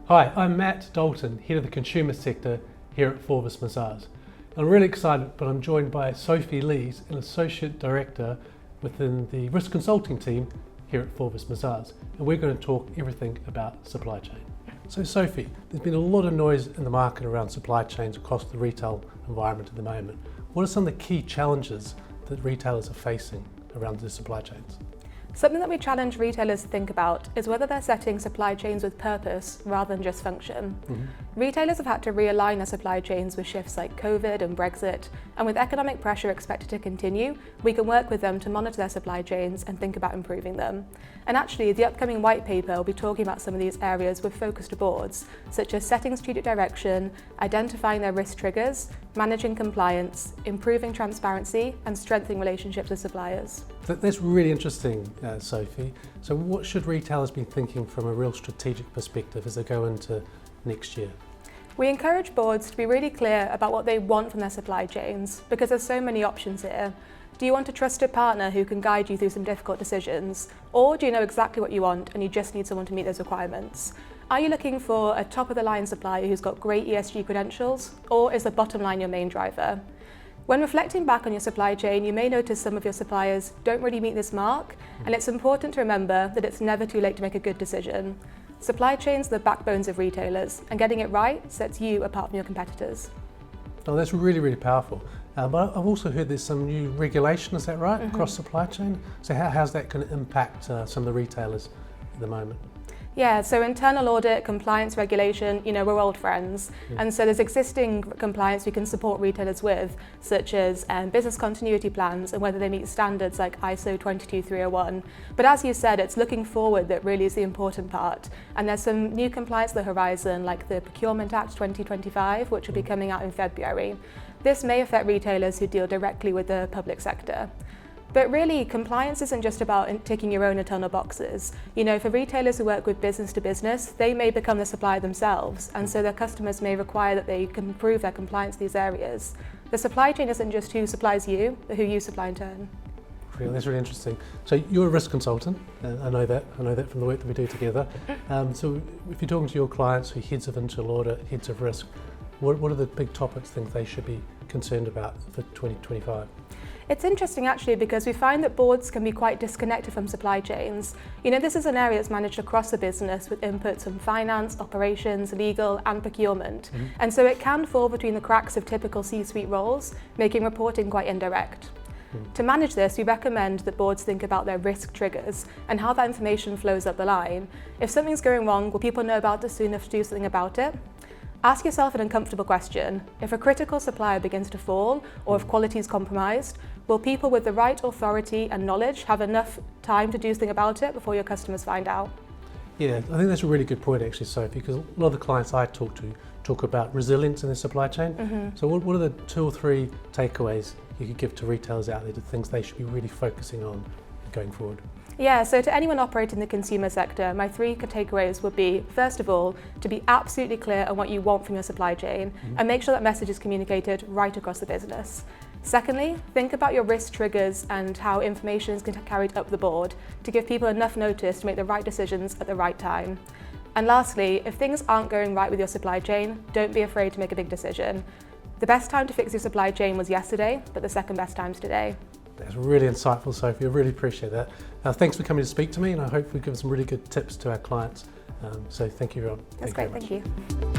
Hi, I'm Matt Dalton, Head of the Consumer Sector here at Forbes Mazars. I'm really excited, but I'm joined by Sophie Lees, an Associate Director within the Risk Consulting team here at Forbes Mazars, and we're going to talk everything about supply chain. So Sophie, there's been a lot of noise in the market around supply chains across the retail environment at the moment. What are some of the key challenges that retailers are facing around the supply chains? Something that we challenge retailers to think about is whether they're setting supply chains with purpose rather than just function. Retailers have had to realign their supply chains with shifts like COVID and Brexit, and with economic pressure expected to continue, we can work with them to monitor their supply chains and think about improving them. And actually, the upcoming white paper will be talking about some of these areas with focused boards, such as setting strategic direction, identifying their risk triggers, managing compliance, improving transparency, and strengthening relationships with suppliers. That's really interesting, Sophie. So what should retailers be thinking from a real strategic perspective as they go into next year? We encourage boards to be really clear about what they want from their supply chains, because there's so many options here. Do you want a trusted partner who can guide you through some difficult decisions? Or do you know exactly what you want and you just need someone to meet those requirements? Are you looking for a top-of-the-line supplier who's got great ESG credentials? Or is the bottom line your main driver? When reflecting back on your supply chain, you may notice some of your suppliers don't really meet this mark, and it's important to remember that it's never too late to make a good decision. Supply chains are the backbones of retailers, and getting it right sets you apart from your competitors. Oh, that's really, really powerful. But I've also heard there's some new regulation, is that right, across supply chain? So how's that going to impact some of the retailers at the moment? Yeah, so internal audit, compliance regulation, we're old friends. And so there's existing compliance we can support retailers with, such as business continuity plans and whether they meet standards like ISO 22301. But as you said, it's looking forward that really is the important part. And there's some new compliance on the horizon, like the Procurement Act 2025, which will be coming out in February. This may affect retailers who deal directly with the public sector. But really, compliance isn't just about ticking your own internal boxes. For retailers who work with business to business, they may become the supplier themselves, and so their customers may require that they can prove their compliance in these areas. The supply chain isn't just who supplies you, but who you supply in turn. That's really interesting. So you're a risk consultant, I know that from the work that we do together. So if you're talking to your clients who are heads of internal audit, heads of risk, what are the big topics, things they should be concerned about for 2025? It's interesting actually, because we find that boards can be quite disconnected from supply chains. This is an area that's managed across the business with inputs from finance, operations, legal and procurement. And so it can fall between the cracks of typical C-suite roles, making reporting quite indirect. To manage this, we recommend that boards think about their risk triggers and how that information flows up the line. If something's going wrong, will people know about it soon enough to do something about it? Ask yourself an uncomfortable question. If a critical supplier begins to fall, or if quality is compromised, will people with the right authority and knowledge have enough time to do something about it before your customers find out? Yeah, I think that's a really good point actually, Sophie, because a lot of the clients I talk to talk about resilience in their supply chain. So what are the 2 or 3 takeaways you could give to retailers out there, to things they should be really focusing on going forward? Yeah, so to anyone operating in the consumer sector, my 3 takeaways would be, first of all, to be absolutely clear on what you want from your supply chain and make sure that message is communicated right across the business. Secondly, think about your risk triggers and how information is carried up the board to give people enough notice to make the right decisions at the right time. And lastly, if things aren't going right with your supply chain, don't be afraid to make a big decision. The best time to fix your supply chain was yesterday, but the second best time is today. That's really insightful, Sophie. I really appreciate that. Thanks for coming to speak to me, and I hope we've given some really good tips to our clients. So thank you, everyone. That's great, thank you.